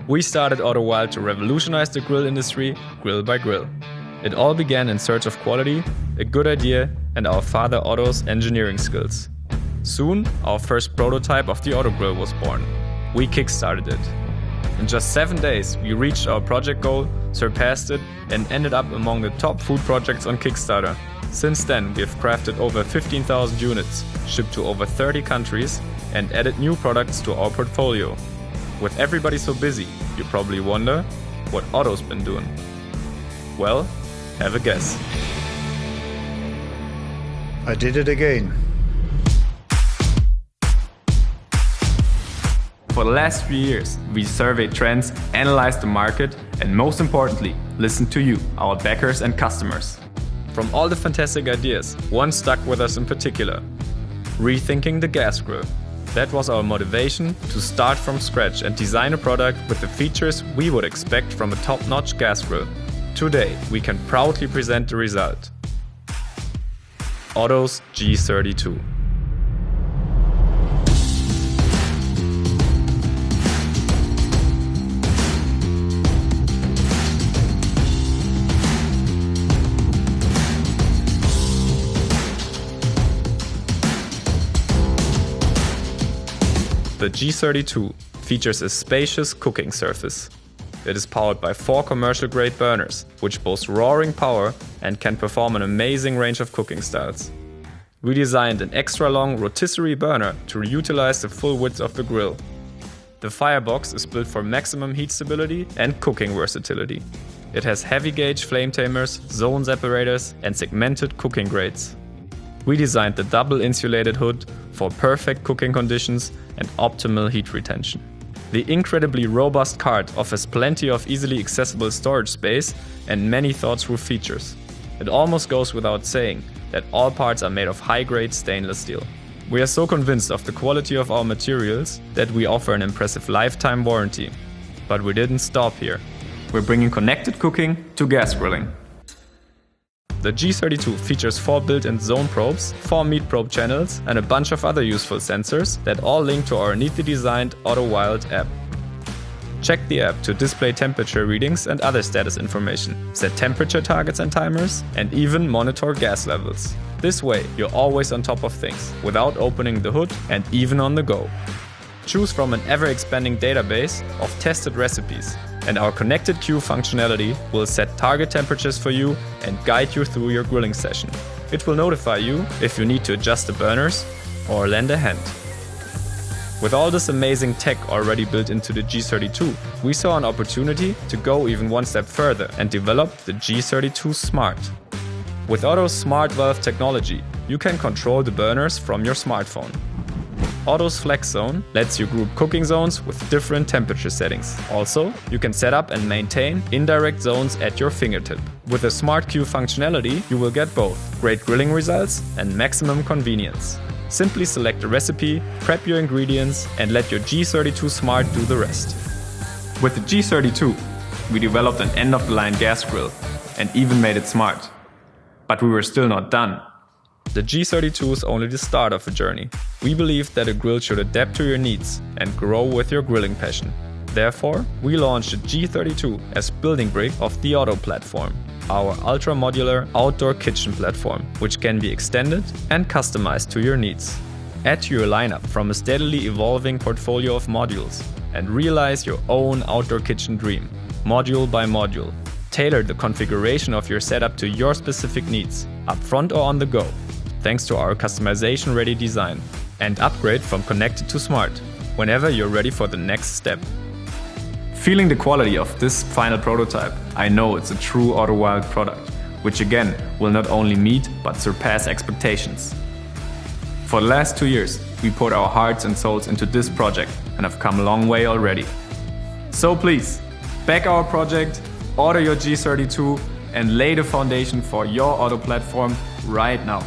We started Otto Wilde to revolutionize the grill industry, grill by grill. It all began in search of quality, a good idea, and our father Otto's engineering skills. Soon, our first prototype of the Otto grill was born. We kickstarted it. In just 7 days, we reached our project goal, surpassed it, and ended up among the top food projects on Kickstarter. Since then, we have crafted over 15,000 units, shipped to over 30 countries, and added new products to our portfolio. With everybody so busy, you probably wonder what Otto's been doing. Well, have a guess. I did it again. For the last 3 years, we surveyed trends, analyzed the market, and most importantly, listened to you, our backers and customers. From all the fantastic ideas, one stuck with us in particular: rethinking the gas grill. That was our motivation to start from scratch and design a product with the features we would expect from a top-notch gas grill. Today, we can proudly present the result: Otto's G32. The G32 features a spacious cooking surface. It is powered by 4 commercial-grade burners, which boast roaring power and can perform an amazing range of cooking styles. We designed an extra-long rotisserie burner to utilize the full width of the grill. The firebox is built for maximum heat stability and cooking versatility. It has heavy-gauge flame tamers, zone separators, and segmented cooking grates. We designed the double insulated hood for perfect cooking conditions and optimal heat retention. The incredibly robust cart offers plenty of easily accessible storage space and many thought-through features. It almost goes without saying that all parts are made of high-grade stainless steel. We are so convinced of the quality of our materials that we offer an impressive lifetime warranty. But we didn't stop here. We're bringing connected cooking to gas grilling. The G32 features 4 built-in zone probes, 4 meat probe channels, and a bunch of other useful sensors that all link to our neatly designed Otto Wilde app. Check the app to display temperature readings and other status information, set temperature targets and timers, and even monitor gas levels. This way, you're always on top of things, without opening the hood and even on the go. Choose from an ever-expanding database of tested recipes, and our connected queue functionality will set target temperatures for you and guide you through your grilling session. It will notify you if you need to adjust the burners or lend a hand. With all this amazing tech already built into the G32, we saw an opportunity to go even one step further and develop the G32 Smart. With Otto's Smart Valve technology, you can control the burners from your smartphone. Otto's Flex Zone lets you group cooking zones with different temperature settings. Also, you can set up and maintain indirect zones at your fingertip. With the Smart Queue functionality, you will get both great grilling results and maximum convenience. Simply select a recipe, prep your ingredients, and let your G32 Smart do the rest. With the G32, we developed an end-of-the-line gas grill and even made it smart. But we were still not done. The G32 is only the start of a journey. We believe that a grill should adapt to your needs and grow with your grilling passion. Therefore, we launched the G32 as building brick of the Otto platform, our ultra-modular outdoor kitchen platform, which can be extended and customized to your needs. Add to your lineup from a steadily evolving portfolio of modules and realize your own outdoor kitchen dream, module by module. Tailor the configuration of your setup to your specific needs, up front or on the go, thanks to our customization-ready design, and upgrade from connected to smart, whenever you're ready for the next step. Feeling the quality of this final prototype, I know it's a true Otto Wilde product, which again will not only meet but surpass expectations. For the last 2 years, we poured our hearts and souls into this project and have come a long way already. So please, back our project, order your G32, and lay the foundation for your Otto platform right now.